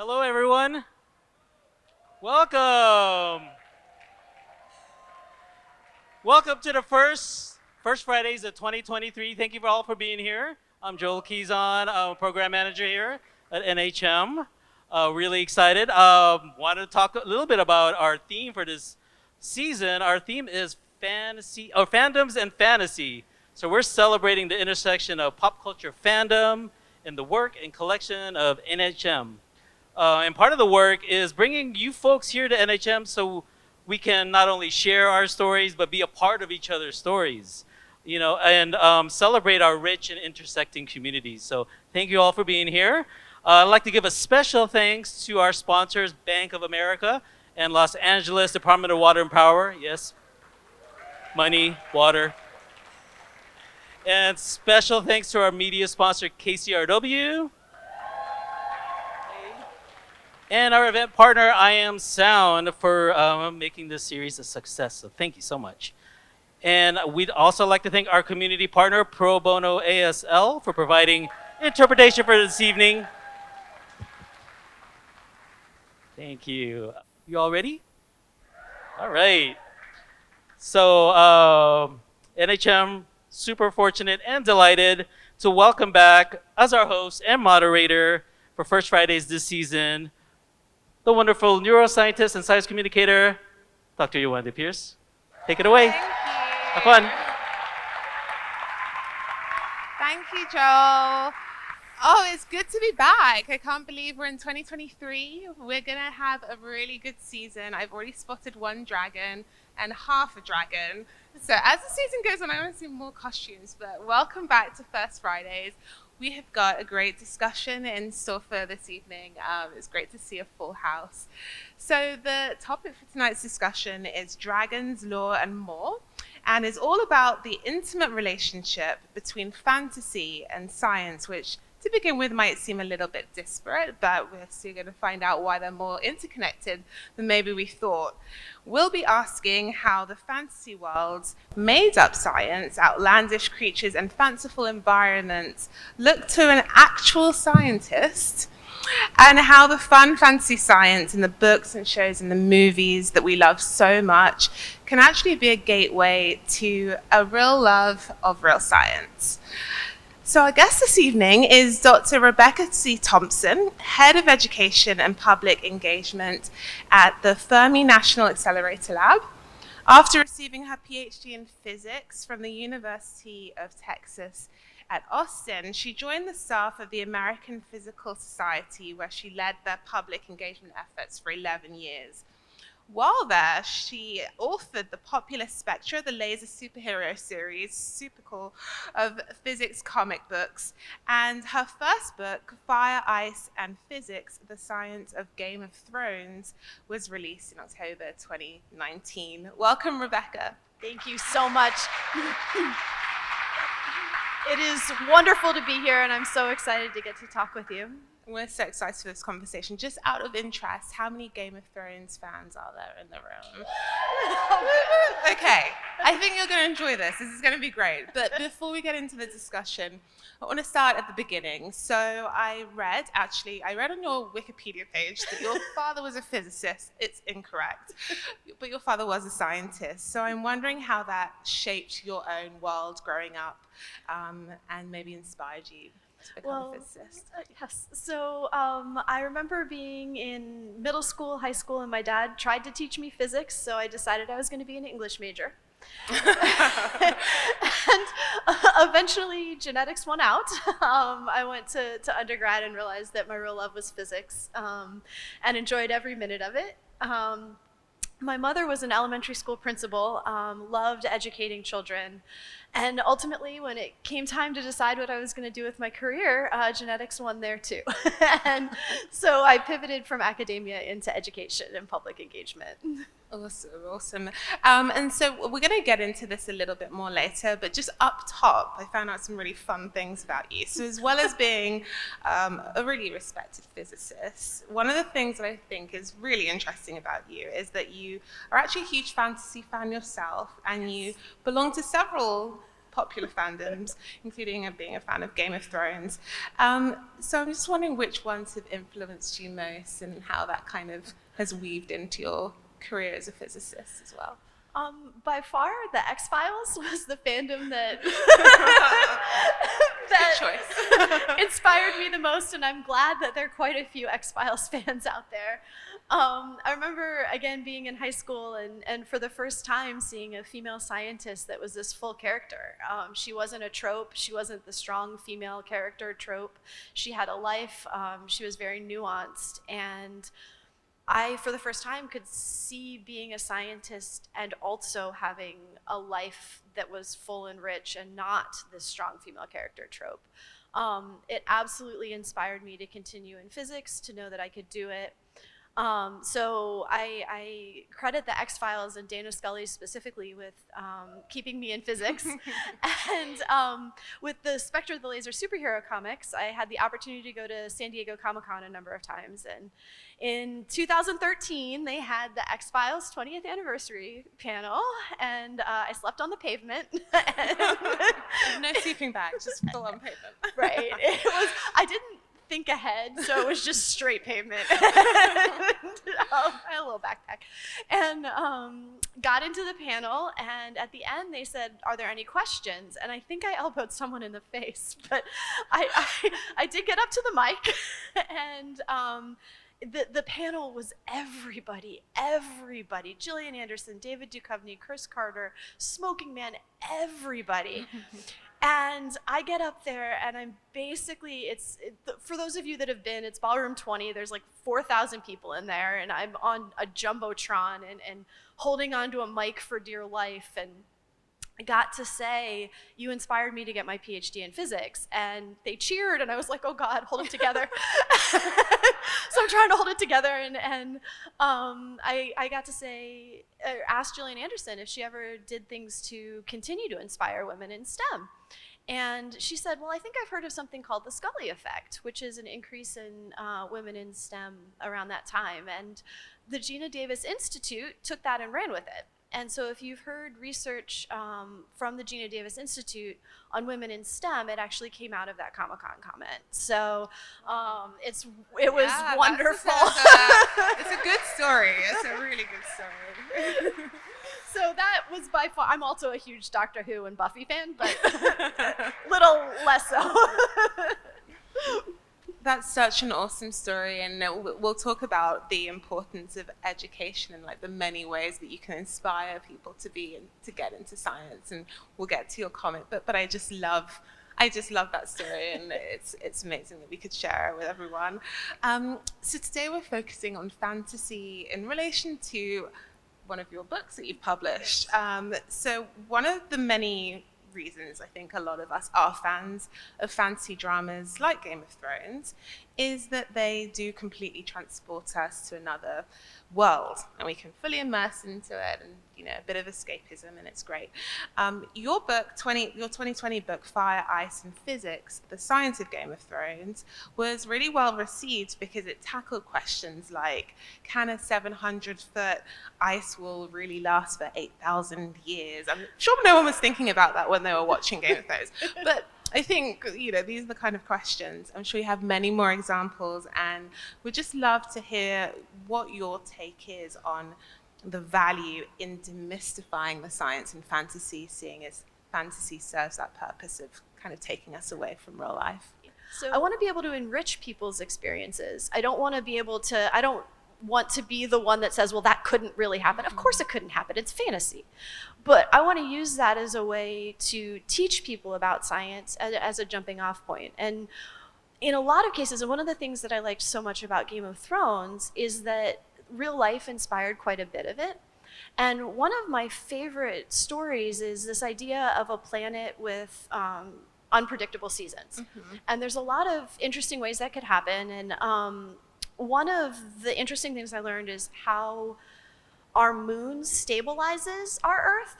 Hello, everyone. Welcome. Welcome to the first Fridays of 2023. Thank you for all for being here. I'm Joel Keyson, I'm a program manager here at NHM. Really excited. Wanted to talk a little bit about our theme for this season. Our theme is fantasy, or fandoms and fantasy. So we're celebrating the intersection of pop culture fandom and the work and collection of NHM. And part of the work is bringing you folks here to NHM so we can not only share our stories but be a part of each other's stories, and celebrate our rich and intersecting communities. So thank you all for being here. I'd like to give a special thanks to our sponsors, Bank of America and Los Angeles Department of Water and Power. Yes, money, water. And special thanks to our media sponsor, KCRW. And our event partner, I Am Sound, for making this series a success. So thank you so much. And we'd also like to thank our community partner, Pro Bono ASL, for providing interpretation for this evening. Thank you. You all ready? All right. So NHM, super fortunate and delighted to welcome back as our host and moderator for First Fridays this season, the wonderful neuroscientist and science communicator, Dr. Yolanda Pierce. Take it away. Thank you. Have fun. Thank you, Joel. Oh, it's good to be back. I can't believe we're in 2023. We're going to have a really good season. I've already spotted one dragon and half a dragon. So as the season goes on, I want to see more costumes. But welcome back to First Fridays. We have got a great discussion in store for this evening. It's great to see a full house. So the topic for tonight's discussion is dragons, lore, and more, and is all about the intimate relationship between fantasy and science, which to begin with might seem a little bit disparate, but we're still going to find out why they're more interconnected than maybe we thought. We'll be asking how the fantasy world's made-up science, outlandish creatures, and fanciful environments look to an actual scientist, and how the fun fantasy science in the books and shows and the movies that we love so much can actually be a gateway to a real love of real science. So our guest this evening is Dr. Rebecca C. Thompson, Head of Education and Public Engagement at the Fermi National Accelerator Lab. After receiving her PhD in physics from the University of Texas at Austin, she joined the staff of the American Physical Society, where she led their public engagement efforts for 11 years. While there, she authored the popular Spectra, the laser superhero series, super cool, of physics comic books. And her first book, Fire, Ice, and Physics, The Science of Game of Thrones, was released in October 2019. Welcome, Rebecca. Thank you so much. It is wonderful to be here, and I'm so excited to get to talk with you. We're so excited for this conversation. Just out of interest, how many Game of Thrones fans are there in the room? Okay, I think you're going to enjoy this. This is going to be great. But before we get into the discussion, I want to start at the beginning. So I read on your Wikipedia page that your father was a physicist. It's incorrect, but your father was a scientist. So I'm wondering how that shaped your own world growing up, and maybe inspired you to become a physicist. Yes. So I remember being in middle school, high school, and my dad tried to teach me physics, so I decided I was going to be an English major. And eventually genetics won out. I went to undergrad and realized that my real love was physics, and enjoyed every minute of it. My mother was an elementary school principal, loved educating children, and ultimately when it came time to decide what I was going to do with my career, genetics won there too. And so I pivoted from academia into education and public engagement. Awesome. And so we're going to get into this a little bit more later, but just up top, I found out some really fun things about you. So as well as being a really respected physicist, one of the things that I think is really interesting about you is that you are actually a huge fantasy fan yourself, and you belong to several popular fandoms, including being a fan of Game of Thrones. So I'm just wondering which ones have influenced you most and how that kind of has weaved into your career as a physicist as well. By far, the X-Files was the fandom that Good choice. inspired me the most, and I'm glad that there are quite a few X-Files fans out there. I remember, again, being in high school and for the first time seeing a female scientist that was this full character. She wasn't a trope. She wasn't the strong female character trope. She had a life. She was very nuanced, and I, for the first time, could see being a scientist and also having a life that was full and rich and not this strong female character trope. It absolutely inspired me to continue in physics, to know that I could do it. So I credit the X-Files and Dana Scully specifically with keeping me in physics. And with the Spectre of the Laser superhero comics, I had the opportunity to go to San Diego Comic-Con a number of times. And in 2013, they had the X-Files 20th anniversary panel, and I slept on the pavement. No sleeping bag, just full on pavement. Right. It was, I didn't think ahead, so it was just straight pavement. I had a little backpack, and got into the panel, and at the end they said, "Are there any questions?" And I think I elbowed someone in the face, but I did get up to the mic, and the panel was everybody, Gillian Anderson, David Duchovny, Chris Carter, Smoking Man, everybody. And I get up there, and I'm basically, for those of you that have been, it's Ballroom 20, there's like 4,000 people in there, and I'm on a Jumbotron and holding onto a mic for dear life, and I got to say, "You inspired me to get my PhD in physics," and they cheered, and I was like, "Oh God, hold it together." So I'm trying to hold it together, and I got to say, ask Gillian Anderson if she ever did things to continue to inspire women in STEM. And she said, "Well, I think I've heard of something called the Scully effect, which is an increase in women in STEM around that time." And the Gina Davis Institute took that and ran with it. And so if you've heard research from the Gina Davis Institute on women in STEM, it actually came out of that Comic-Con comment. So it was wonderful. It's a good story. It's a really good story. So that was by far, I'm also a huge Doctor Who and Buffy fan, but little less so. That's such an awesome story, and we'll talk about the importance of education and like the many ways that you can inspire people to get into science, and we'll get to your comment. But I just love that story, and it's amazing that we could share it with everyone. So today we're focusing on fantasy in relation to one of your books that you've published. So one of the many reasons I think a lot of us are fans of fantasy dramas like Game of Thrones is that they do completely transport us to another world, and we can fully immerse into it, and a bit of escapism, and it's great. Your 2020 book, Fire, Ice and Physics, The Science of Game of Thrones, was really well received because it tackled questions like, can a 700-foot ice wall really last for 8,000 years? I'm sure no one was thinking about that when they were watching Game of Thrones, but I think, these are the kind of questions. I'm sure you have many more examples, and we'd just love to hear what your take is on the value in demystifying the science in fantasy, seeing as fantasy serves that purpose of kind of taking us away from real life. So I want to be able to enrich people's experiences. I don't want to be the one that says, well, that couldn't really happen. Of course it couldn't happen. It's fantasy. But I want to use that as a way to teach people about science as a jumping off point. And in a lot of cases, and one of the things that I liked so much about Game of Thrones is that real life inspired quite a bit of it. And one of my favorite stories is this idea of a planet with unpredictable seasons. Mm-hmm. And there's a lot of interesting ways that could happen. And one of the interesting things I learned is how our moon stabilizes our Earth.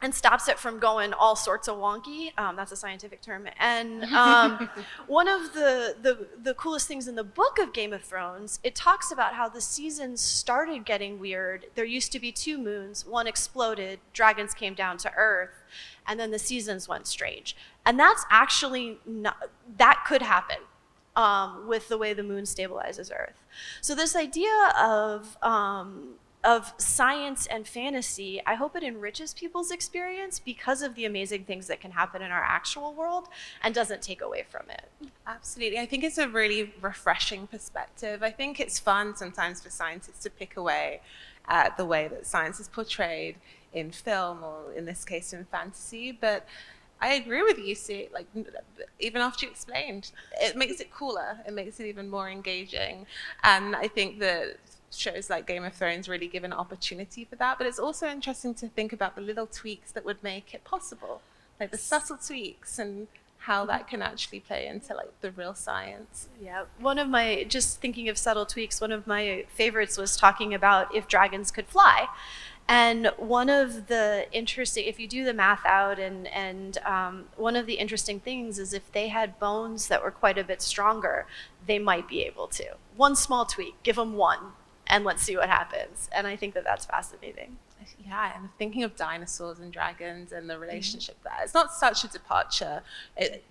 and stops it from going all sorts of wonky. That's a scientific term. And one of the coolest things in the book of Game of Thrones, it talks about how the seasons started getting weird. There used to be 2 moons, one exploded, dragons came down to Earth, and then the seasons went strange. And that's actually not, that could happen with the way the moon stabilizes Earth. So this idea of science and fantasy, I hope it enriches people's experience because of the amazing things that can happen in our actual world and doesn't take away from it. Absolutely. I think it's a really refreshing perspective. I think it's fun sometimes for scientists to pick away at the way that science is portrayed in film, or in this case in fantasy. But I agree with you, see, like, even after you explained, it makes it cooler. It makes it even more engaging. And I think that shows like Game of Thrones really give an opportunity for that. But it's also interesting to think about the little tweaks that would make it possible, like the subtle tweaks, and how that can actually play into like the real science. Yeah, just thinking of subtle tweaks, one of my favorites was talking about if dragons could fly. And one of the interesting, if you do the math out, and one of the interesting things is if they had bones that were quite a bit stronger, they might be able to. One small tweak, give them one, and let's see what happens. And I think that that's fascinating. Yeah, and thinking of dinosaurs and dragons and the relationship there, it's not such a departure.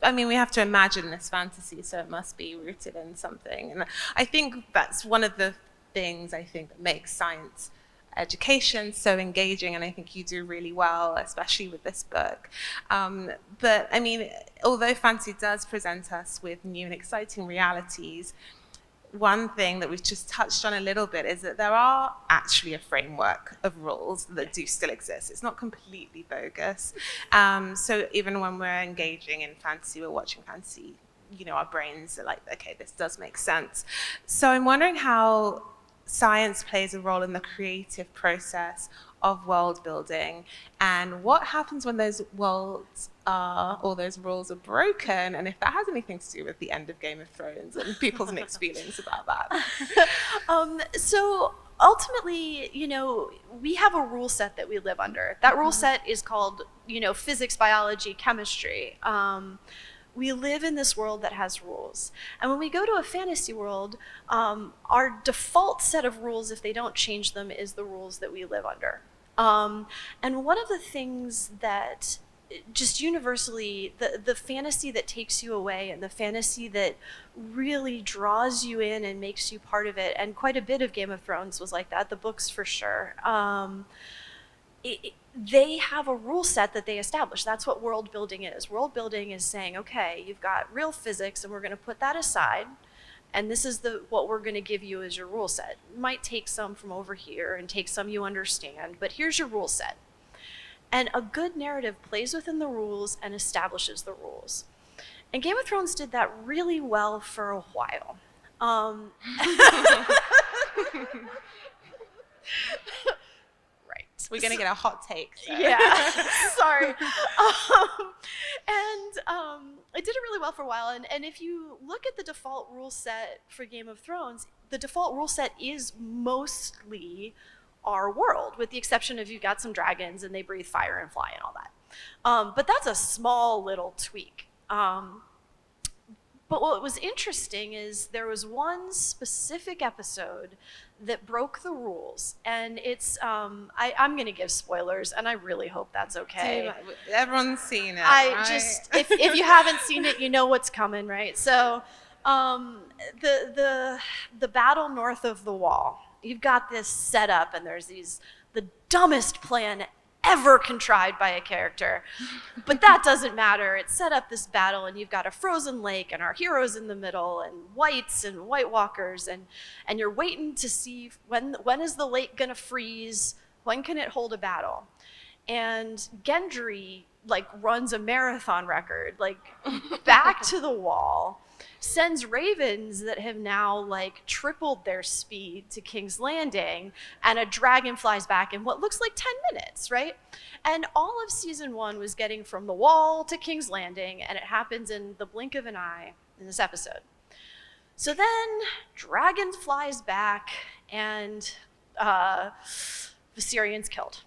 I mean, we have to imagine this fantasy, so it must be rooted in something. And I think that's one of the things I think that makes science education so engaging, and I think you do really well, especially with this book. But I mean, although fantasy does present us with new and exciting realities, one thing that we've just touched on a little bit is that there are actually a framework of rules that do still exist. It's not completely bogus. So even when we're engaging in fantasy, we're watching fantasy, you know, our brains are like, okay, this does make sense. So I'm wondering how science plays a role in the creative process of world building, and what happens when those worlds are, or those rules are broken, and if that has anything to do with the end of Game of Thrones and people's mixed feelings about that. So ultimately, you know, we have a rule set that we live under. That rule set is called, you know, physics, biology, chemistry. We live in this world that has rules. And when we go to a fantasy world, our default set of rules, if they don't change them, is the rules that we live under. And one of the things that just universally, the fantasy that takes you away, and the fantasy that really draws you in and makes you part of it, and quite a bit of Game of Thrones was like that, the books for sure, they have a rule set that they establish. That's what world building is. World building is saying, okay, you've got real physics, and we're going to put that aside, and this is what we're going to give you as your rule set. You might take some from over here and take some you understand, but here's your rule set. And a good narrative plays within the rules and establishes the rules. And Game of Thrones did that really well for a while. We're going to get a hot take. So. Yeah, sorry. It did it really well for a while. And if you look at the default rule set for Game of Thrones, the default rule set is mostly our world, with the exception of you've got some dragons and they breathe fire and fly and all that. But that's a small little tweak. But what was interesting is there was one specific episode that broke the rules, and it's I'm going to give spoilers, and I really hope that's okay. Everyone's seen it. Right? If you haven't seen it, you know what's coming, right? So, the battle north of the Wall. You've got this set up, and there's the dumbest plan ever contrived by a character, but that doesn't matter. It set up this battle, and you've got a frozen lake, and our heroes in the middle, and whites and White Walkers, and you're waiting to see when is the lake gonna freeze? When can it hold a battle? And Gendry runs a marathon record, back to the Wall, sends ravens that have now tripled their speed to King's Landing, and a dragon flies back in what looks like 10 minutes, right? And all of season 1 was getting from the Wall to King's Landing, and it happens in the blink of an eye in this episode. So then dragon flies back, and Viserion's killed.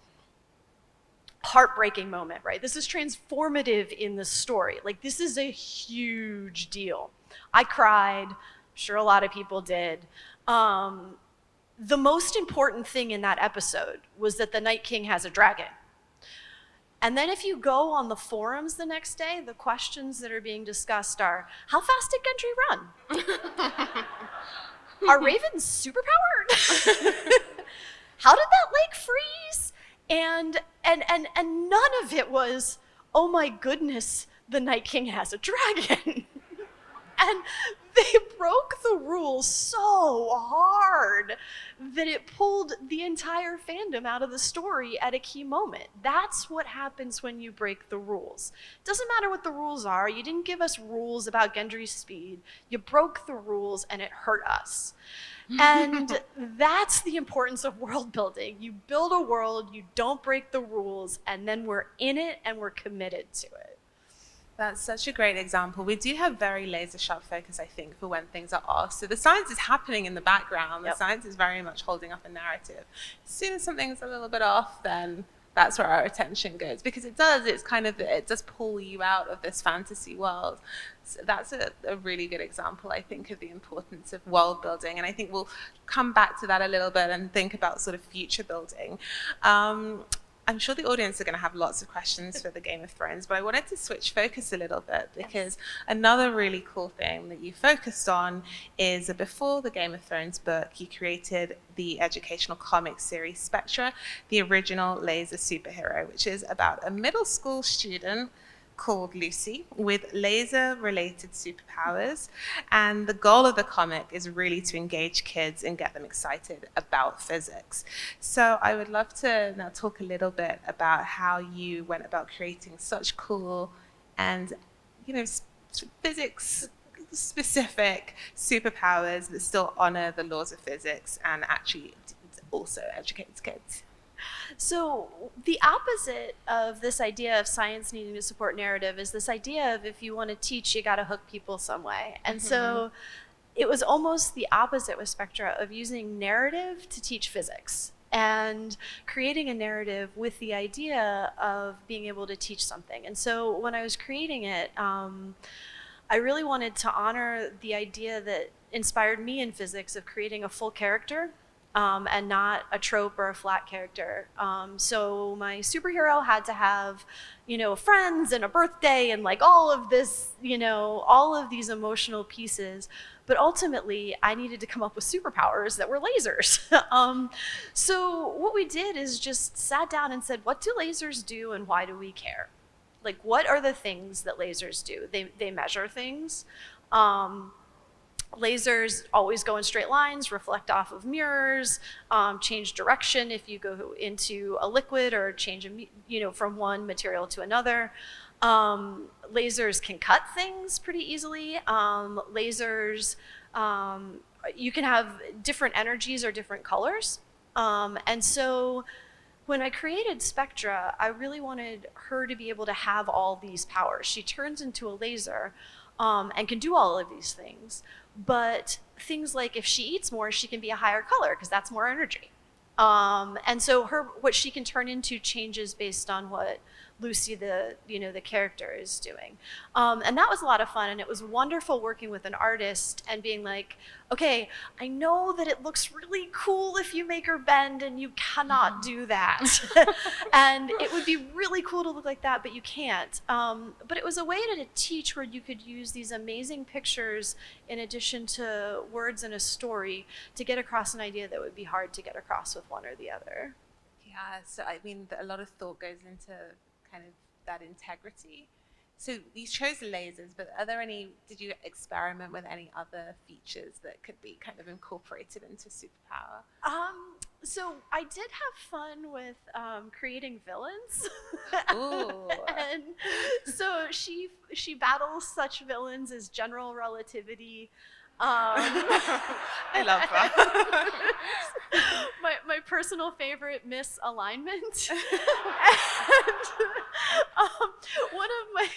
heartbreaking moment, right? This is transformative in the story. Like, this is a huge deal. I cried. I'm sure a lot of people did. The most important thing in that episode was that the Night King has a dragon. And then if you go on the forums the next day, the questions that are being discussed are, how fast did Gendry run? Are ravens superpowered? How did that lake freeze? And none of it was, oh my goodness, the Night King has a dragon. And they broke the rules so hard that it pulled the entire fandom out of the story at a key moment. That's what happens when you break the rules. It doesn't matter what the rules are. You didn't give us rules about Gendry's speed. You broke the rules and it hurt us. And that's the importance of world building. You build a world, you don't break the rules, and then we're in it and we're committed to it. That's such a great example. We do have very laser sharp focus, I think, for when things are off. So the science is happening in the background. The science is very much holding up a narrative. As soon as something's a little bit off, then that's where our attention goes, because it does pull you out of this fantasy world. So that's a really good example, I think, of the importance of world building. And I think we'll come back to that a little bit and think about sort of future building. I'm sure the audience are going to have lots of questions for the Game of Thrones, but I wanted to switch focus a little bit, because another really cool thing that you focused on is that before the Game of Thrones book, you created the educational comic series Spectra, the original laser superhero, which is about a middle school student called Lucy with laser-related superpowers. And the goal of the comic is really to engage kids and get them excited about physics. So I would love to now talk a little bit about how you went about creating such cool and, physics-specific superpowers that still honor the laws of physics and actually also educates kids. So the opposite of this idea of science needing to support narrative is this idea of, if you want to teach, you got to hook people some way. And so it was almost the opposite with Spectra, of using narrative to teach physics and creating a narrative with the idea of being able to teach something. And so when I was creating it, I really wanted to honor the idea that inspired me in physics of creating a full character. And not a trope or a flat character. So my superhero had to have, friends and a birthday and like all of this, all of these emotional pieces. But ultimately, I needed to come up with superpowers that were lasers. So what we did is just sat down and said, what do lasers do and why do we care? Like, what are the things that lasers do? They measure things. Lasers always go in straight lines, reflect off of mirrors, change direction if you go into a liquid, or change from one material to another. Lasers can cut things pretty easily. Lasers, you can have different energies or different colors. And so when I created Spectra, I really wanted her to be able to have all these powers. She turns into a laser and can do all of these things. But things like, if she eats more, she can be a higher color because that's more energy. And so what she can turn into changes based on what Lucy, the character, is doing. And that was a lot of fun, and it was wonderful working with an artist and being like, okay, I know that it looks really cool if you make her bend, and you cannot do that. And it would be really cool to look like that, but you can't. But it was a way to teach where you could use these amazing pictures in addition to words in a story to get across an idea that would be hard to get across with one or the other. Yeah, so I mean, a lot of thought goes into kind of that integrity. So you chose lasers, but did you experiment with any other features that could be kind of incorporated into superpower? So I did have fun with creating villains. Ooh. And so she battles such villains as General Relativity. I love that. my personal favorite, Misalignment. And one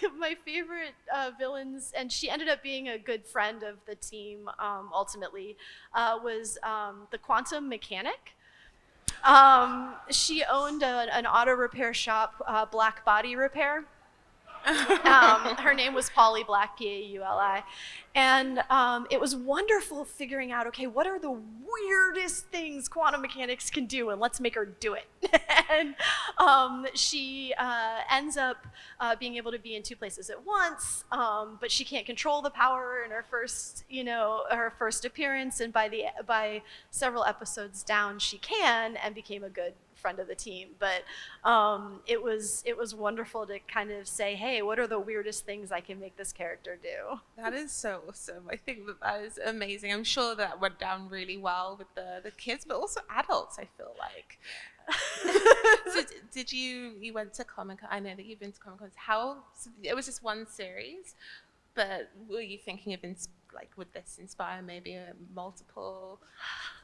of my favorite villains, and she ended up being a good friend of the team ultimately, was the Quantum Mechanic. She owned an auto repair shop, Black Body Repair. Her name was Polly Black, Pauli, and it was wonderful figuring out, okay, what are the weirdest things quantum mechanics can do, and let's make her do it. And she ends up being able to be in two places at once, but she can't control the power in her first appearance, and by several episodes down, she can, and became a good friend of the team. But it was wonderful to kind of say, hey, what are the weirdest things I can make this character do? That is so awesome. I think that is amazing. I'm sure that went down really well with the kids, but also adults, I feel like. So did you went to Comic-Con? I know that you've been to Comic-Cons. So it was just one series, but were you thinking of would this inspire maybe a multiple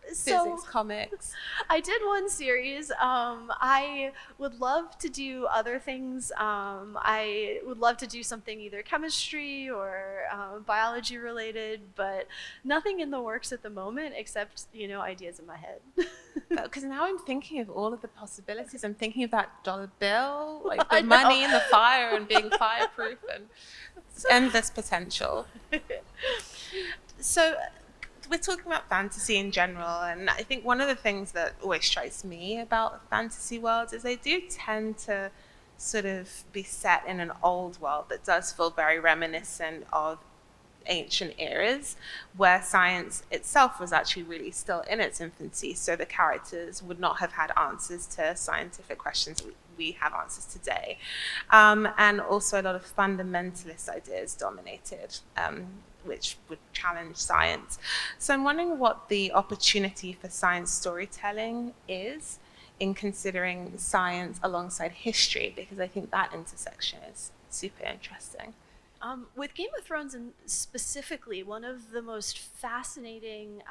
physics comics? I did one series. I would love to do other things. I would love to do something either chemistry or biology related, but nothing in the works at the moment except, ideas in my head. Because now I'm thinking of all of the possibilities. I'm thinking of that dollar bill, like the money and the fire and being fireproof, and it's endless potential. So we're talking about fantasy in general, and I think one of the things that always strikes me about fantasy worlds is they do tend to sort of be set in an old world that does feel very reminiscent of ancient eras, where science itself was actually really still in its infancy, so the characters would not have had answers to scientific questions we have answers today. And also a lot of fundamentalist ideas dominated, which would challenge science. So I'm wondering what the opportunity for science storytelling is in considering science alongside history, because I think that intersection is super interesting. With Game of Thrones, and specifically, one of the most fascinating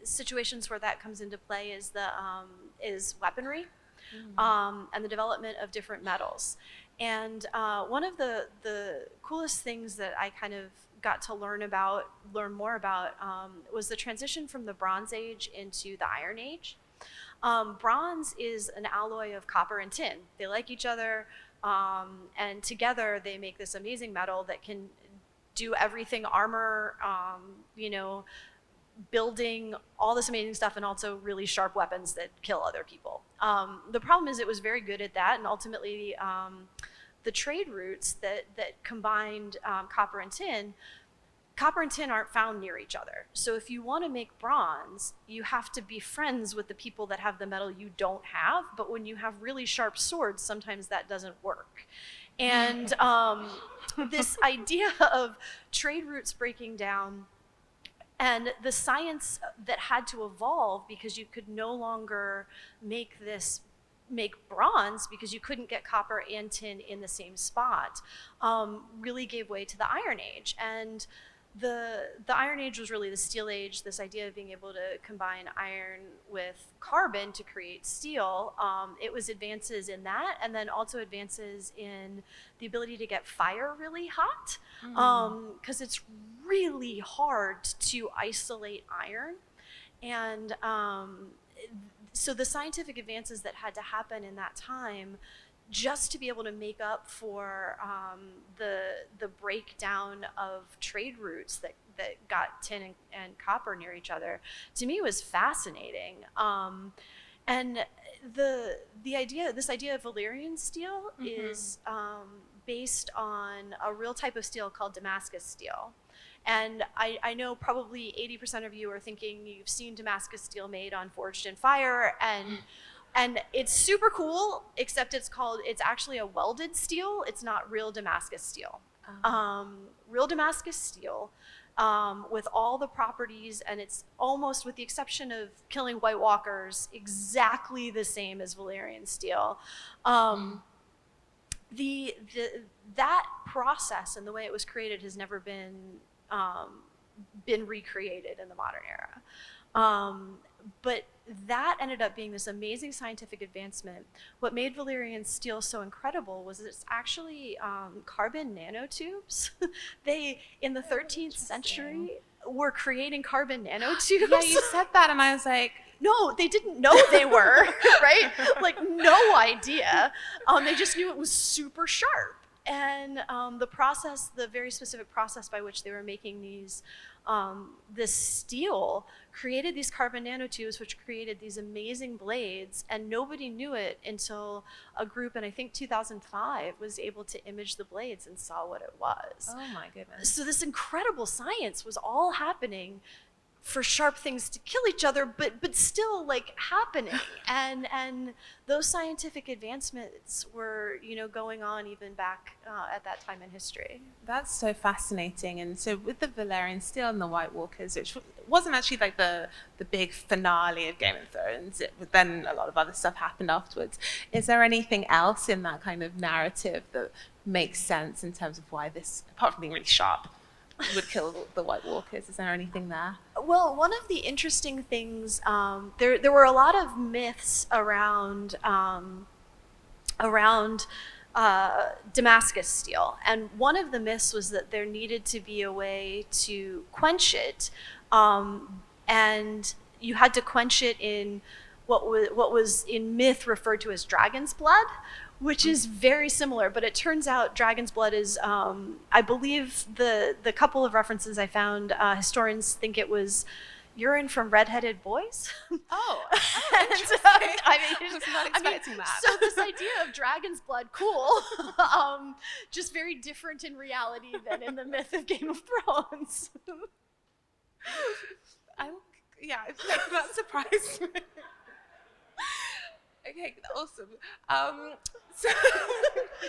situations where that comes into play is is weaponry, and the development of different metals. And one of the coolest things that I kind of got to learn more about, was the transition from the Bronze Age into the Iron Age. Bronze is an alloy of copper and tin. They like each other. And together they make this amazing metal that can do everything, armor, building, all this amazing stuff, and also really sharp weapons that kill other people. The problem is it was very good at that, and ultimately the trade routes that combined copper and tin aren't found near each other. So if you want to make bronze, you have to be friends with the people that have the metal you don't have. But when you have really sharp swords, sometimes that doesn't work. And this idea of trade routes breaking down, and the science that had to evolve because you could no longer make bronze because you couldn't get copper and tin in the same spot, really gave way to the Iron Age. And the Iron Age was really the Steel Age, this idea of being able to combine iron with carbon to create steel. It was advances in that, and then also advances in the ability to get fire really hot, because it's really hard to isolate iron. And so the scientific advances that had to happen in that time just to be able to make up for the breakdown of trade routes that got tin and copper near each other, to me was fascinating. And this idea of Valyrian steel is based on a real type of steel called Damascus steel. And I know probably 80% of you are thinking you've seen Damascus steel made on Forged in Fire, and it's super cool, except it's actually a welded steel. It's not real Damascus steel. Real Damascus steel, with all the properties, and it's almost, with the exception of killing White Walkers, exactly the same as Valyrian steel. That process and the way it was created has never been recreated in the modern era. But that ended up being this amazing scientific advancement. What made Valyrian steel so incredible was it's actually carbon nanotubes. They, in the 13th century, were creating carbon nanotubes. Yeah, you said that, and I was like, no, they didn't know they were, right? Like, no idea. They just knew it was super sharp. And the very specific process by which they were making this steel created these carbon nanotubes, which created these amazing blades, and nobody knew it until a group in, I think, 2005 was able to image the blades and saw what it was. Oh my goodness. So this incredible science was all happening for sharp things to kill each other, but still like happening. And those scientific advancements were, going on even back at that time in history. That's so fascinating. And so with the Valerian Steel and the White Walkers, which wasn't actually like the big finale of Game of Thrones, then a lot of other stuff happened afterwards. Is there anything else in that kind of narrative that makes sense in terms of why this, apart from being really sharp, would kill the White Walkers? Is there anything there? Well, one of the interesting things, there were a lot of myths around Damascus steel, and one of the myths was that there needed to be a way to quench it, and you had to quench it in what was in myth referred to as dragon's blood, which is very similar, but it turns out dragon's blood is, I believe the couple of references I found, historians think it was urine from redheaded boys. Oh, And, I was not expecting that. So this idea of dragon's blood, cool, just very different in reality than in the myth of Game of Thrones. That surprised me. Okay, awesome. So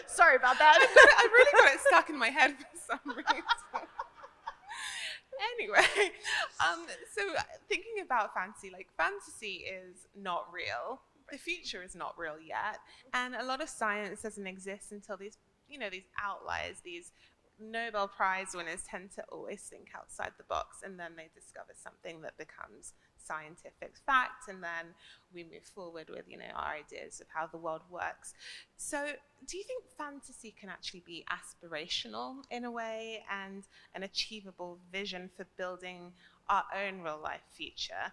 Sorry about that. I really got it stuck in my head for some reason. Anyway, so thinking about fantasy, like fantasy is not real. The future is not real yet, and a lot of science doesn't exist until these outliers, these Nobel Prize winners tend to always think outside the box, and then they discover something that becomes scientific fact, and then we move forward with our ideas of how the world works. So do you think fantasy can actually be aspirational in a way, and an achievable vision for building our own real life future?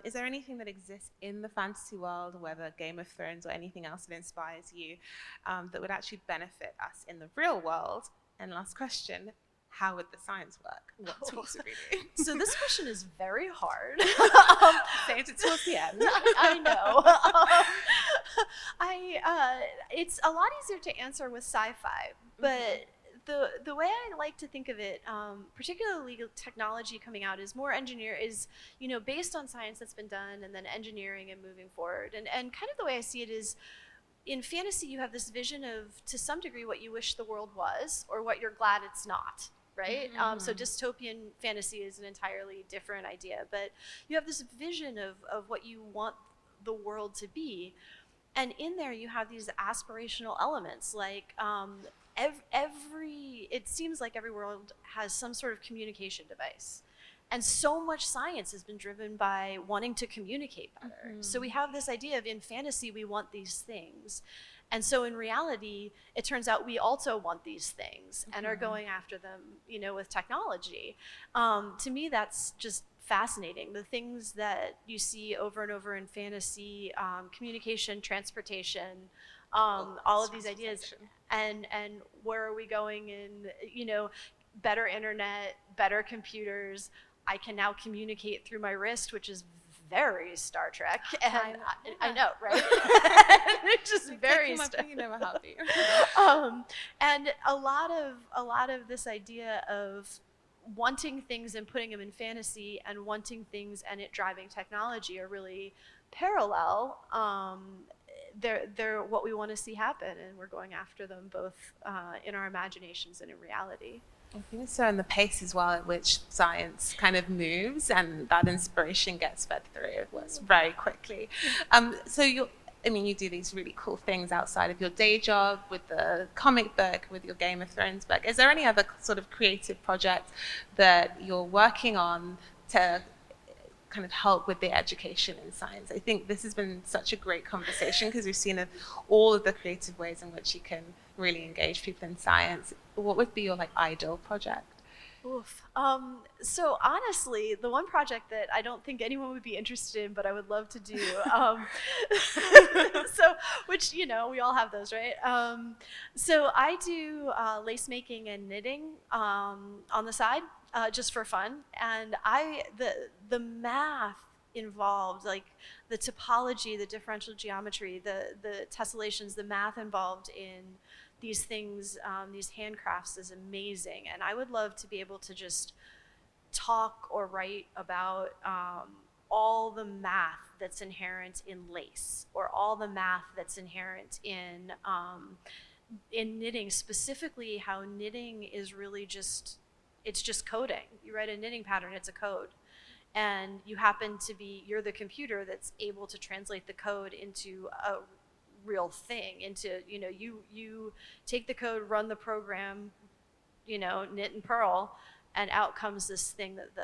Is there anything that exists in the fantasy world, whether Game of Thrones or anything else that inspires you, that would actually benefit us in the real world? And last question, how would the science work? What tools would we do? So this question is very hard. Saved it towards the end. I know. It's a lot easier to answer with sci-fi, but the way I like to think of it, particularly technology coming out, is based on science that's been done, and then engineering and moving forward. And kind of the way I see it is, in fantasy, you have this vision of, to some degree, what you wish the world was, or what you're glad it's not, right? Mm-hmm. So dystopian fantasy is an entirely different idea, but you have this vision of what you want the world to be. And in there, you have these aspirational elements, like it seems like every world has some sort of communication device. And so much science has been driven by wanting to communicate better. Mm-hmm. So we have this idea of, in fantasy, we want these things. And so in reality, it turns out we also want these things, and are going after them, with technology. To me, that's just fascinating. The things that you see over and over in fantasy, communication, transportation, all of these ideas. And where are we going in, better internet, better computers. I can now communicate through my wrist, which is very Star Trek, and I know, right? It's just very Star Trek. And a lot of this idea of wanting things and putting them in fantasy, and wanting things and it driving technology, are really parallel. They're what we want to see happen, and we're going after them both in our imaginations and in reality. I think so, and the pace as well at which science kind of moves, and that inspiration gets fed through was very quickly. So you do these really cool things outside of your day job, with the comic book, with your Game of Thrones book. Is there any other sort of creative project that you're working on to kind of help with the education in science? I think this has been such a great conversation, because we've seen all of the creative ways in which you can really engage people in science. What would be your ideal project? Oof. So honestly, the one project that I don't think anyone would be interested in, but I would love to do, so, which, we all have those, right? So I do lace making and knitting on the side, just for fun. And the math involved, like the topology, the differential geometry, the tessellations, the math involved in these things, these handcrafts is amazing. And I would love to be able to just talk or write about all the math that's inherent in lace, or all the math that's inherent in knitting, specifically how knitting is really it's just coding. You write a knitting pattern, it's a code. And you're the computer that's able to translate the code into a real thing, into, you take the code, run the program, knit and purl, and out comes this thing that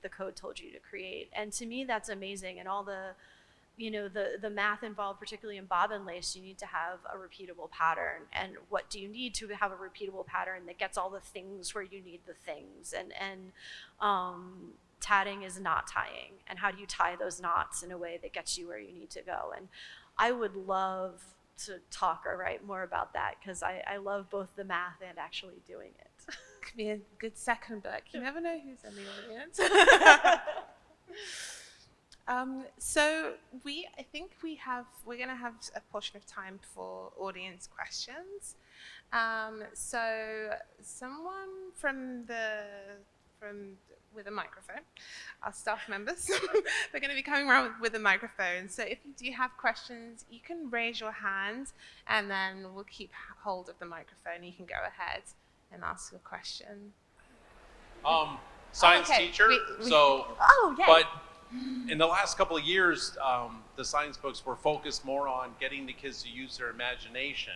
the code told you to create. And to me, that's amazing. And all the math involved, particularly in bobbin lace, you need to have a repeatable pattern. And what do you need to have a repeatable pattern that gets all the things where you need the things? And tatting is knot tying. And how do you tie those knots in a way that gets you where you need to go? And I would love to talk or write more about that, because I love both the math and actually doing it. Could be a good second book. You never know who's in the audience. So I think we're going to have a portion of time for audience questions. So someone with a microphone, our staff members, they're going to be coming around with a microphone. So if you do have questions, you can raise your hand, and then we'll keep hold of the microphone. You can go ahead and ask your question. Science teacher. Oh, yeah. But in the last couple of years, the science books were focused more on getting the kids to use their imagination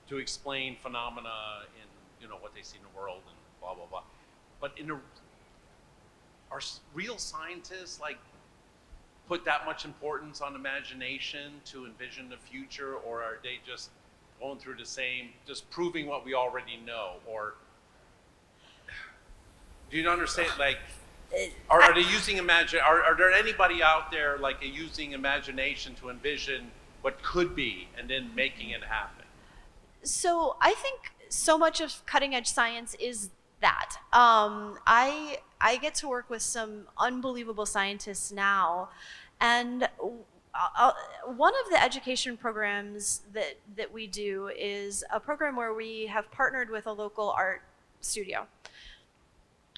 to explain phenomena in what they see in the world and blah blah blah. But are real scientists put that much importance on imagination to envision the future, or are they just going through the same, just proving what we already know? Or do you understand? Are they using are there anybody out there using imagination to envision what could be and then making it happen? So I think so much of cutting edge science is that. I get to work with some unbelievable scientists now, and one of the education programs that we do is a program where we have partnered with a local art studio.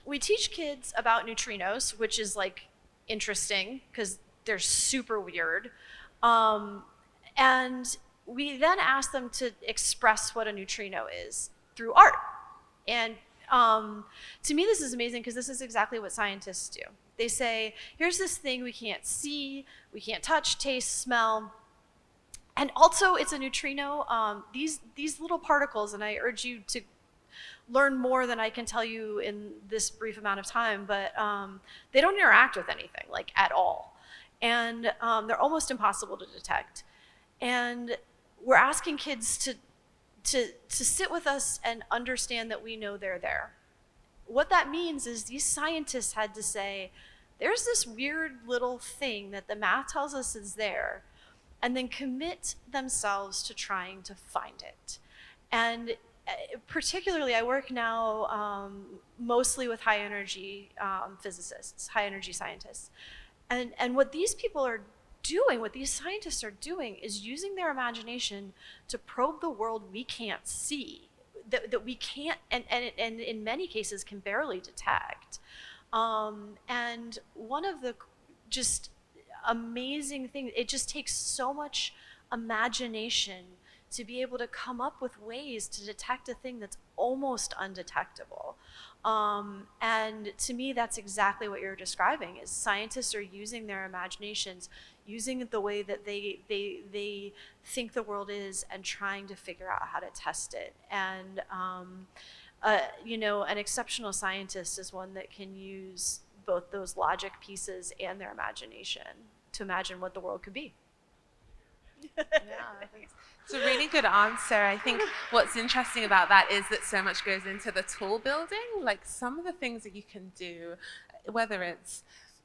We teach kids about neutrinos, which is interesting because they're super weird, and we then ask them to express what a neutrino is through art. And to me, this is amazing, because this is exactly what scientists do. They say, here's this thing we can't see, we can't touch, taste, smell, and also it's a neutrino. These little particles, and I urge you to learn more than I can tell you in this brief amount of time, but they don't interact with anything, at all. And they're almost impossible to detect. And we're asking kids to sit with us and understand that we know they're there. What that means is these scientists had to say, there's this weird little thing that the math tells us is there, and then commit themselves to trying to find it. And particularly, I work now mostly with high energy physicists, high energy scientists. And what these people are doing, what these scientists are doing, is using their imagination to probe the world we can't see, that we can't, and in many cases can barely detect. And one of the just amazing things, it just takes so much imagination to be able to come up with ways to detect a thing that's almost undetectable. And to me, that's exactly what you're describing, is scientists are using their imaginations, using it the way that they think the world is, and trying to figure out how to test it. And an exceptional scientist is one that can use both those logic pieces and their imagination to imagine what the world could be. It's a really good answer. I think what's interesting about that is that so much goes into the tool building. Like some of the things that you can do, whether it's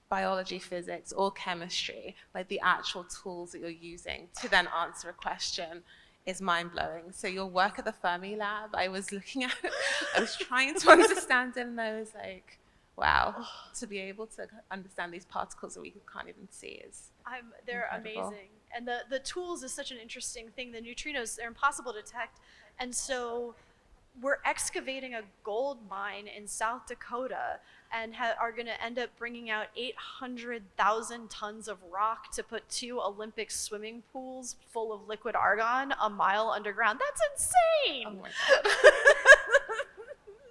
biology, physics, or chemistry, like the actual tools that you're using to then answer a question is mind-blowing. So your work at the Fermi Lab, I was looking at it, I was trying to understand it, and I was like, wow, to be able to understand these particles that we can't even see is they're incredible. amazing. And the tools is such an interesting thing. The neutrinos, they're impossible to detect. And so we're excavating a gold mine in South Dakota and are going to end up bringing out 800,000 tons of rock to put 2 Olympic swimming pools full of liquid argon a mile underground. That's insane! Oh my God.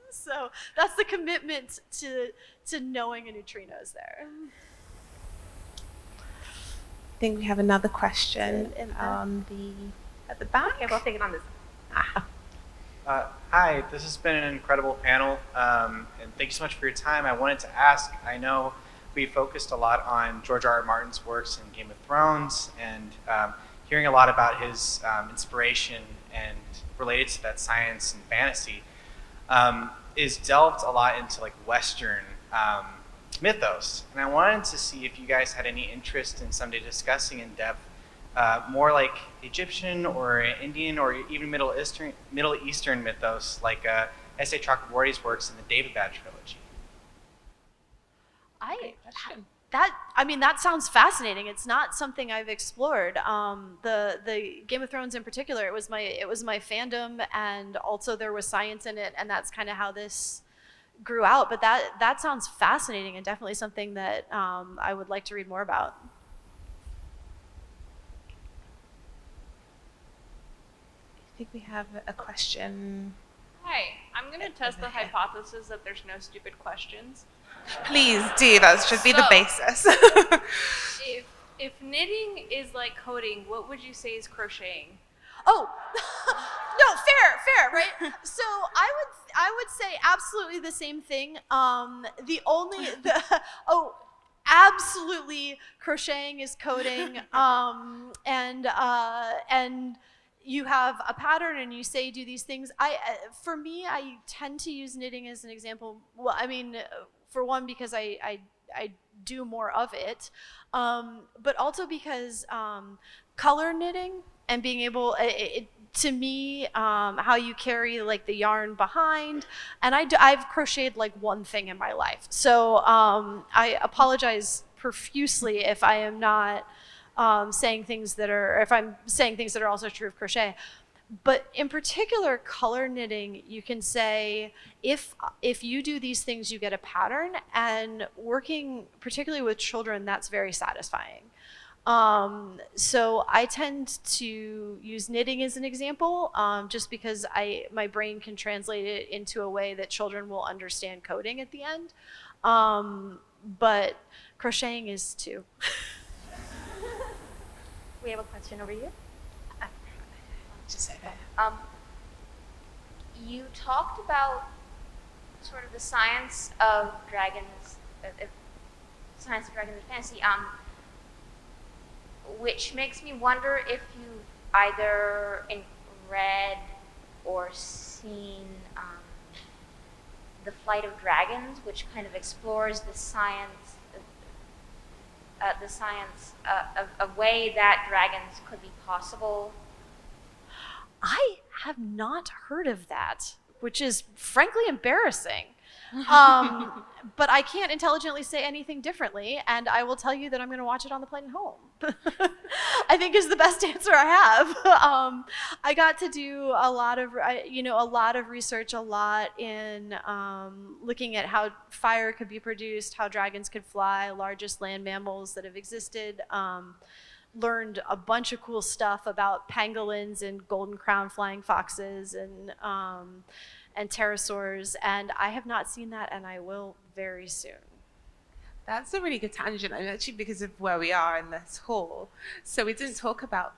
So that's the commitment to knowing a neutrino is there. I think we have another question at the back. Okay, we'll take it on this. Hi, this has been an incredible panel, and thank you so much for your time. I wanted to ask, I know we focused a lot on George R. R. Martin's works in Game of Thrones, and hearing a lot about his inspiration and related to that science and fantasy, is delved a lot into like Western mythos. And I wanted to see if you guys had any interest in someday discussing in depth more like Egyptian or Indian or even Middle Eastern mythos, like S.A. Chakraborty's works in the David-Bad trilogy. That sounds fascinating. It's not something I've explored. The Game of Thrones in particular, it was my fandom, and also there was science in it, and that's kind of how this grew out. But that sounds fascinating and definitely something that I would like to read more about. I think we have a question. Hi, I'm going to test the hypothesis that there's no stupid questions. Please do. That should be the So- basis. If knitting is like coding, what would you say is crocheting? Oh, no, fair, right? So I would say absolutely the same thing. Absolutely, crocheting is coding, and you have a pattern and you say do these things. For me, I tend to use knitting as an example. Well, I mean, for one, because I do more of it, but also because color knitting and being able, to me, how you carry like the yarn behind, and I've crocheted like one thing in my life, so I apologize profusely if I am not saying things that are, if I'm saying things that are also true of crochet. But in particular, color knitting, you can say, if you do these things, you get a pattern, and working particularly with children, that's very satisfying. So I tend to use knitting as an example, just because my brain can translate it into a way that children will understand coding at the end. But crocheting is too. We have a question over here. Just say that. You talked about sort of the science of dragons, science of dragons and fantasy, which makes me wonder if you've either read or seen The Flight of Dragons, which kind of explores the science of a way that dragons could be possible. I have not heard of that, which is frankly embarrassing. But I can't intelligently say anything differently, and I will tell you that I'm going to watch it on the plane home. I think is the best answer I have. I got to do a lot of research, a lot in looking at how fire could be produced, how dragons could fly, largest land mammals that have existed. Learned a bunch of cool stuff about pangolins and golden crown flying foxes and pterosaurs, and I have not seen that, and I will very soon. That's a really good tangent, and actually because of where we are in this hall. So we didn't talk about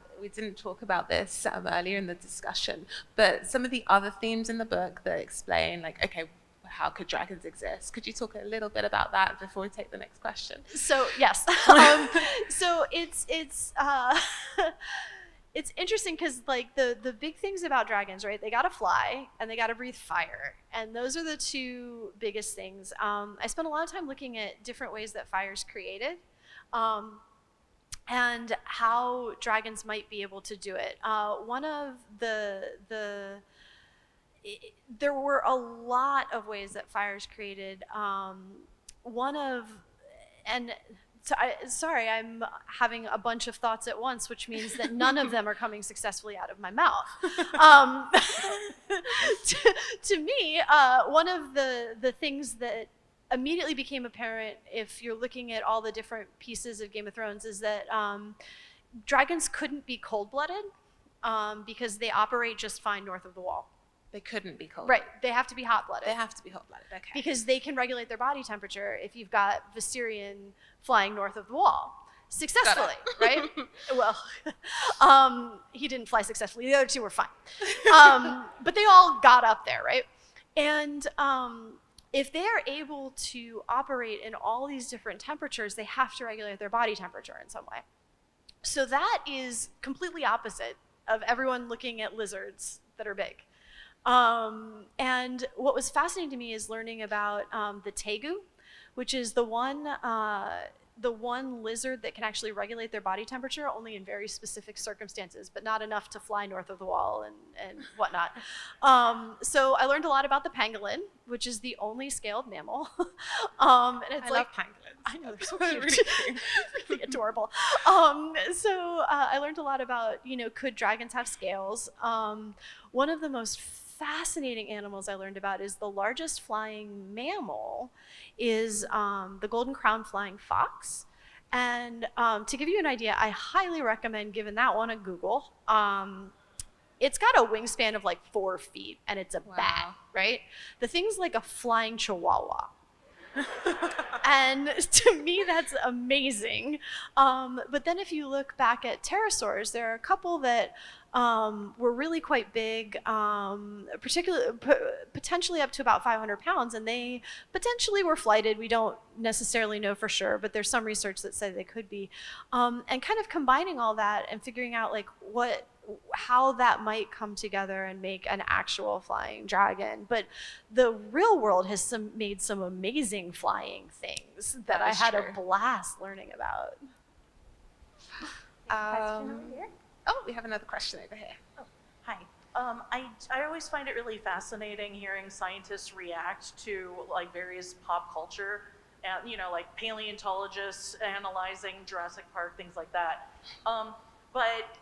this earlier in the discussion, but some of the other themes in the book that explain, like, okay, how could dragons exist? Could you talk a little bit about that before we take the next question? So yes, so it's it's interesting because like the big things about dragons, right? They gotta fly and they gotta breathe fire, and those are the two biggest things. I spent a lot of time looking at different ways that fire's created, and how dragons might be able to do it. One of there were a lot of ways that fire's created. One of and So sorry, I'm having a bunch of thoughts at once, which means that none of them are coming successfully out of my mouth. To me, one of the things that immediately became apparent if you're looking at all the different pieces of Game of Thrones is that dragons couldn't be cold-blooded because they operate just fine north of the wall. They couldn't be cold. Right, they have to be hot-blooded. They have to be hot-blooded, okay. Because they can regulate their body temperature if you've got Viserion flying north of the wall. Successfully, right? Well, he didn't fly successfully. The other two were fine. But they all got up there, right? And if they are able to operate in all these different temperatures, they have to regulate their body temperature in some way. So that is completely opposite of everyone looking at lizards that are big. And what was fascinating to me is learning about the tegu, which is the one lizard that can actually regulate their body temperature only in very specific circumstances, but not enough to fly north of the wall and whatnot. So I learned a lot about the pangolin, which is the only scaled mammal. And it's I love pangolins. I know, they're so Really cute. cute. Really adorable. So I learned a lot about, could dragons have scales? One of the most fascinating animals I learned about is the largest flying mammal is the golden crown flying fox. And to give you an idea, I highly recommend giving that one a Google. It's got a wingspan of like 4 feet and it's a bat, right? The thing's like a flying chihuahua. And to me, that's amazing. But then if you look back at pterosaurs, there are a couple that were really quite big, particularly potentially up to about 500 pounds, and they potentially were flighted. We don't necessarily know for sure, but there's some research that said they could be. And kind of combining all that and figuring out like how that might come together and make an actual flying dragon. But the real world has made some amazing flying things that I had a blast learning about. Question over here. Oh, we have another question over here. Oh, hi. I always find it really fascinating hearing scientists react to like various pop culture, and like paleontologists analyzing Jurassic Park, things like that. But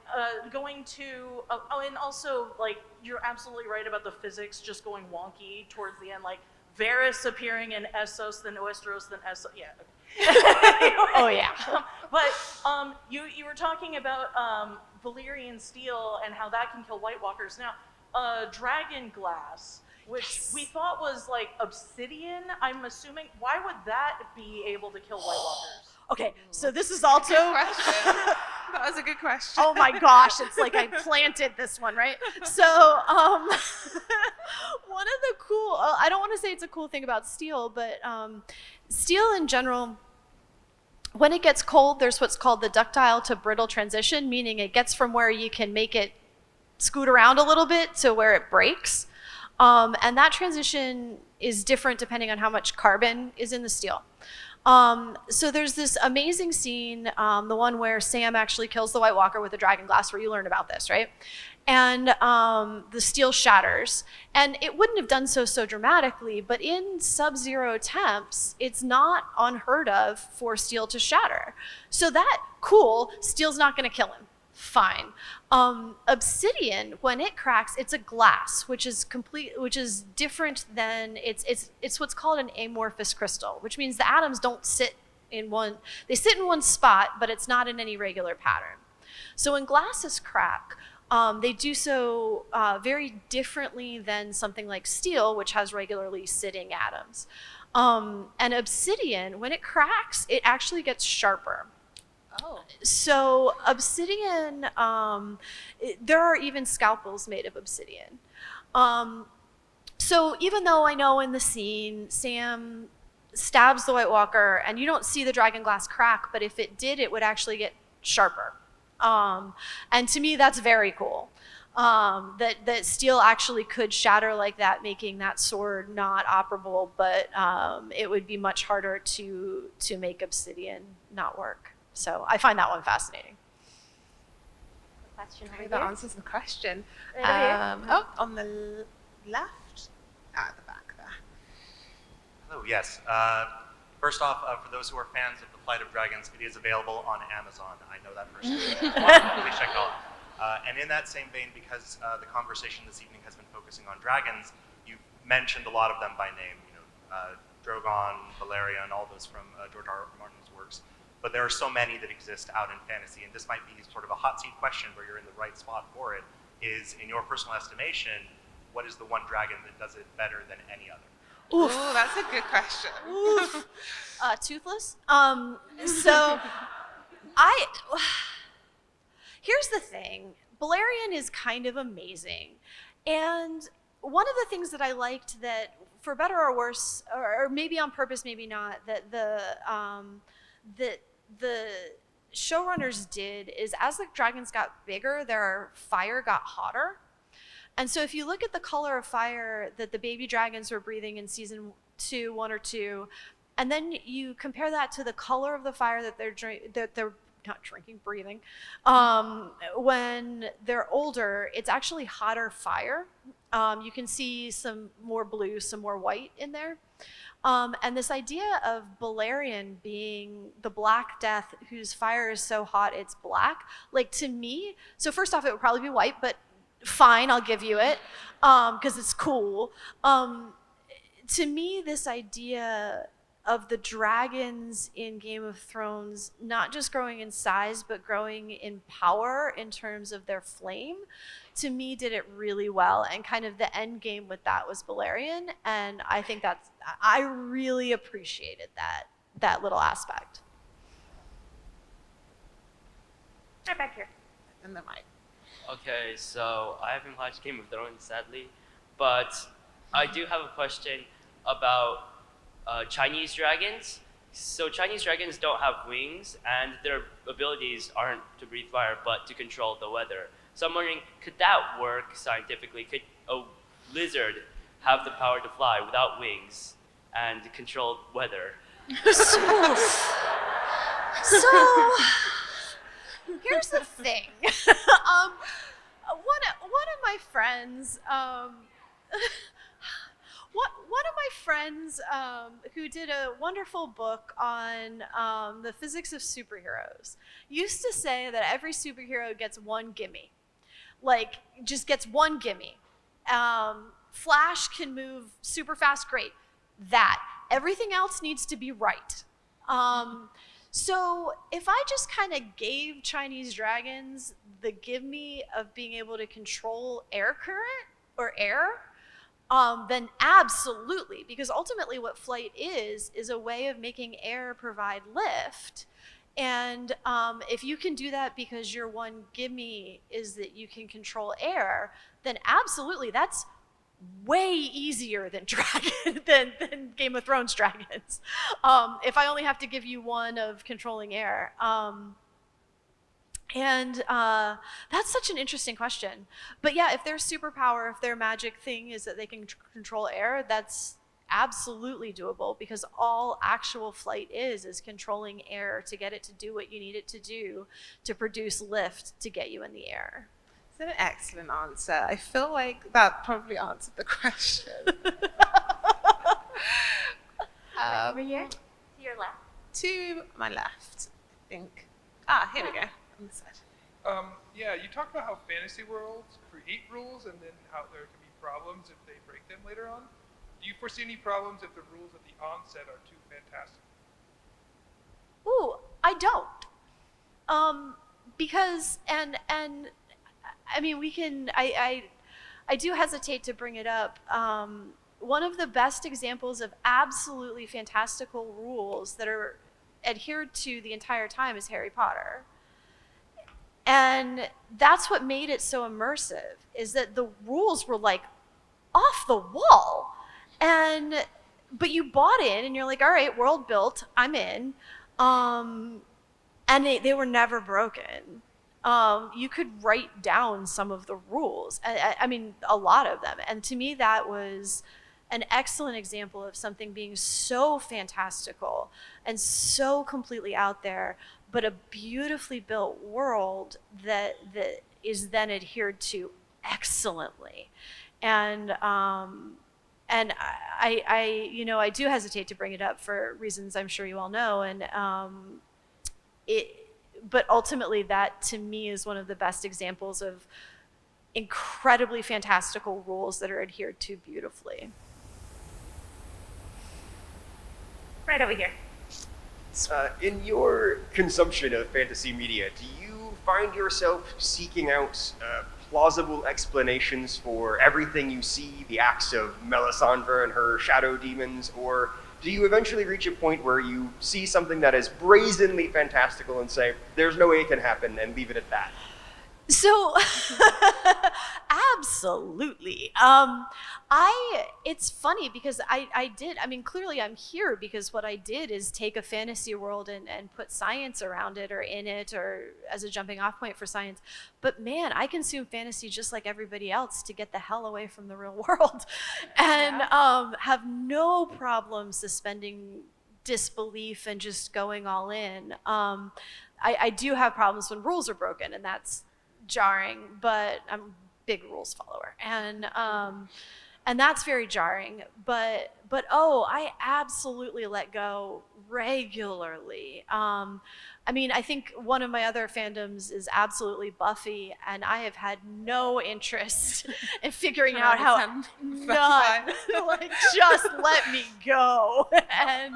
going to and also like you're absolutely right about the physics just going wonky towards the end, like Varys appearing in Essos, then Westeros, then Essos. Yeah. Oh yeah. But you were talking about Valyrian steel and how that can kill White Walkers. Now, dragon glass, which we thought was like obsidian, I'm assuming, why would that be able to kill White Walkers? Okay, so this is also. Question. That was a good question. Oh my gosh, it's like I planted this one, right? So one of the cool, I don't want to say it's a cool thing about steel, but steel in general, when it gets cold, there's what's called the ductile to brittle transition, meaning it gets from where you can make it scoot around a little bit to where it breaks. And that transition is different depending on how much carbon is in the steel. So there's this amazing scene, the one where Sam actually kills the White Walker with a dragon glass, where you learn about this, right? And the steel shatters. And it wouldn't have done so dramatically, but in sub-zero temps, it's not unheard of for steel to shatter. So cool, steel's not gonna kill him. Fine. Obsidian, when it cracks, it's a glass, which is different than it's what's called an amorphous crystal, which means the atoms don't sit in one. They sit in one spot, but it's not in any regular pattern. So when glasses crack, they do so very differently than something like steel, which has regularly sitting atoms. And obsidian, when it cracks, it actually gets sharper. Oh. So obsidian, there are even scalpels made of obsidian. So even though I know in the scene, Sam stabs the White Walker and you don't see the dragon glass crack, but if it did, it would actually get sharper. And to me, that's very cool. That steel actually could shatter like that, making that sword not operable, but it would be much harder to make obsidian not work. So I find that one fascinating. Question Okay, over that here. answers the question. Right over here. On the left, at the back there. Hello, yes. First off, for those who are fans of The Flight of Dragons, it is available on Amazon. I know that personally. Please check it out. And in that same vein, because the conversation this evening has been focusing on dragons, you've mentioned a lot of them by name, Drogon, Valerian, all those from George R. R. Martin's works. But there are so many that exist out in fantasy, and this might be sort of a hot seat question where you're in the right spot for it, is, in your personal estimation, what is the one dragon that does it better than any other? Ooh, that's a good question. Toothless. Here's the thing. Balerion is kind of amazing. And one of the things that I liked that, for better or worse, or maybe on purpose, maybe not, that the showrunners did is, as the dragons got bigger, their fire got hotter. And so if you look at the color of fire that the baby dragons were breathing in season 1 or 2, and then you compare that to the color of the fire that they're not drinking, breathing, when they're older, it's actually hotter fire. You can see some more blue, some more white in there. And this idea of Balerion being the Black Death whose fire is so hot it's black, like, to me, so first off, it would probably be white, but fine, I'll give you it, because it's cool. To me, this idea of the dragons in Game of Thrones not just growing in size, but growing in power in terms of their flame, to me did it really well. And kind of the end game with that was Balerion. And I think I really appreciated that little aspect. Right back here. And the mic. Okay, so I haven't watched Game of Thrones, sadly, but I do have a question about Chinese dragons. So Chinese dragons don't have wings, and their abilities aren't to breathe fire, but to control the weather. So I'm wondering, could that work scientifically? Could a lizard have the power to fly without wings and control weather? So here's the thing. One of my friends, one of my friends who did a wonderful book on the physics of superheroes used to say that every superhero gets one gimme. Like, just gets one gimme. Flash can move super fast, great. That. Everything else needs to be right. So if I just kind of gave Chinese dragons the gimme of being able to control air current or air, then absolutely, because ultimately what flight is a way of making air provide lift. And if you can do that because your one gimme is that you can control air, then absolutely, that's way easier than than Game of Thrones dragons. If I only have to give you one of controlling air. And that's such an interesting question. But yeah, if their superpower, if their magic thing is that they can control air, that's absolutely doable, because all actual flight is controlling air to get it to do what you need it to do to produce lift to get you in the air. It's an excellent answer. I feel like that probably answered the question. Over here. To your left. To my left, I think. Here we go. On this side. Yeah, you talked about how fantasy worlds create rules and then how there can be problems if they break them later on. Do you foresee any problems if the rules at the onset are too fantastic? Ooh, I don't. Because, and I mean, I do hesitate to bring it up. One of the best examples of absolutely fantastical rules that are adhered to the entire time is Harry Potter. And that's what made it so immersive, is that the rules were like off the wall. But you bought in and you're like, all right, world built, I'm in. And they were never broken. you could write down some of the rules. I mean, a lot of them. And to me, that was an excellent example of something being so fantastical and so completely out there, but a beautifully built world that is then adhered to excellently. And I do hesitate to bring it up for reasons I'm sure you all know. But ultimately, that to me is one of the best examples of incredibly fantastical rules that are adhered to beautifully. Right over here. In your consumption of fantasy media, do you find yourself seeking out plausible explanations for everything you see, the acts of Melisandre and her shadow demons, or do you eventually reach a point where you see something that is brazenly fantastical and say, there's no way it can happen, and leave it at that? So, absolutely. It's funny because clearly I'm here because what I did is take a fantasy world and put science around it or in it or as a jumping off point for science. But man, I consume fantasy just like everybody else to get the hell away from the real world and have no problem suspending disbelief and just going all in. I do have problems when rules are broken, and that's jarring, but I'm a big rules follower, and that's very jarring. But I absolutely let go regularly. I think one of my other fandoms is absolutely Buffy, and I have had no interest in figuring out how none. Like, just let me go. And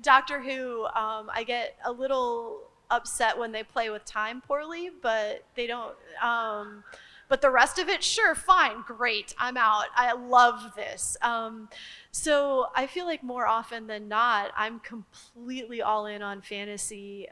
Doctor Who, I get a little upset when they play with time poorly, but they don't. But the rest of it, sure, fine, great, I'm out. I love this. So I feel like more often than not, I'm completely all in on fantasy,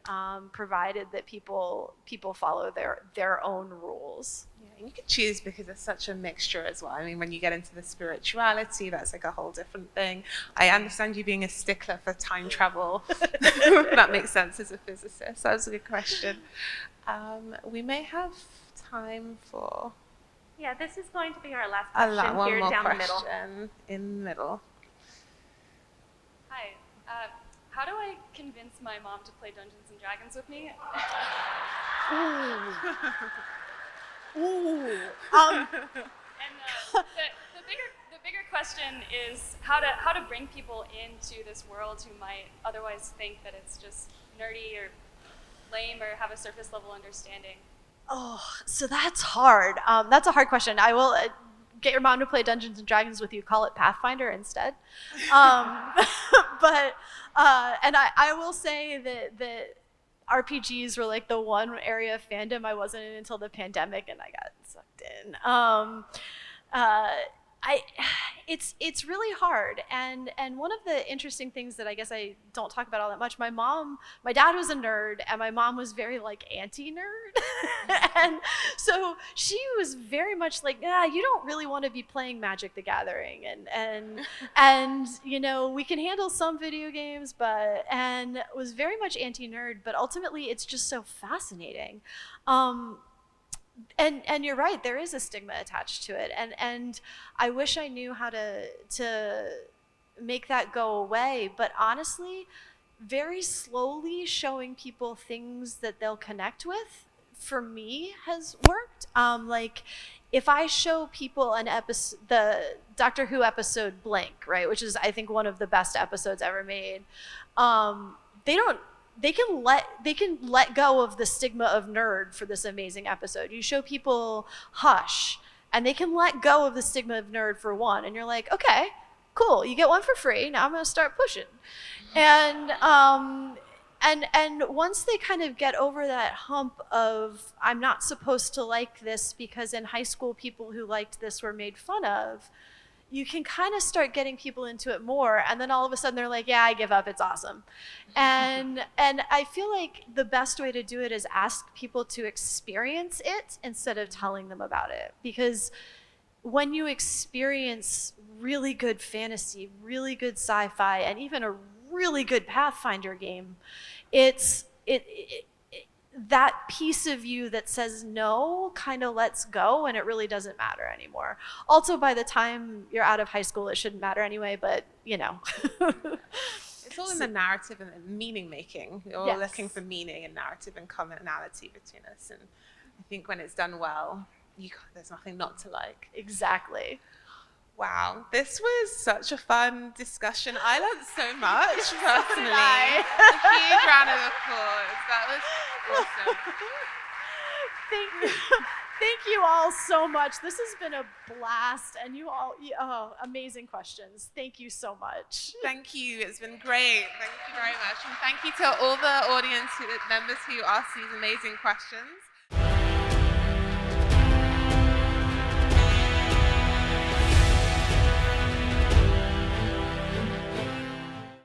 provided that people follow their own rules. Yeah, you can choose because it's such a mixture as well. I mean, when you get into the spirituality, that's like a whole different thing. I understand you being a stickler for time travel. That makes sense as a physicist. That was a good question. We may have time for this is going to be our last question here down the middle. In the middle. Hi. How do I convince my mom to play Dungeons and Dragons with me? Ooh. And the bigger question is how to bring people into this world who might otherwise think that it's just nerdy or lame or have a surface level understanding. Oh, so that's hard. That's a hard question. I will get your mom to play Dungeons and Dragons with you. Call it Pathfinder instead. But I will say that RPGs were like the one area of fandom I wasn't in until the pandemic, and I got sucked in. It's really hard, and one of the interesting things that I guess I don't talk about all that much, my dad was a nerd, and my mom was very like anti-nerd, and so she was very much like, you don't really want to be playing Magic the Gathering, and we can handle some video games, and was very much anti-nerd, but ultimately it's just so fascinating. And you're right, there is a stigma attached to it, and I wish I knew how to make that go away, but honestly, very slowly showing people things that they'll connect with, for me, has worked. Like, if I show people the Doctor Who episode Blink, right, which is, I think, one of the best episodes ever made, they can let go of the stigma of nerd for this amazing episode. You show people Hush, and they can let go of the stigma of nerd for one, and you're like, okay, cool, you get one for free. Now I'm gonna start pushing, and once they kind of get over that hump of I'm not supposed to like this because in high school people who liked this were made fun of, you can kind of start getting people into it more, and then all of a sudden they're like, yeah, I give up, it's awesome. And I feel like the best way to do it is ask people to experience it instead of telling them about it. Because when you experience really good fantasy, really good sci-fi, and even a really good Pathfinder game, that piece of you that says no kind of lets go, and it really doesn't matter anymore. Also, by the time you're out of high school, it shouldn't matter anyway, but you know. It's all in the narrative and the meaning making. We're all looking for meaning and narrative and commonality between us. And I think when it's done well, there's nothing not to like. Exactly. Wow, this was such a fun discussion. I learned so much personally. I. A huge round of applause. That was awesome. Thank you all so much. This has been a blast, and you all, amazing questions. Thank you so much. Thank you. It's been great. Thank you very much. And thank you to all the audience members who asked these amazing questions.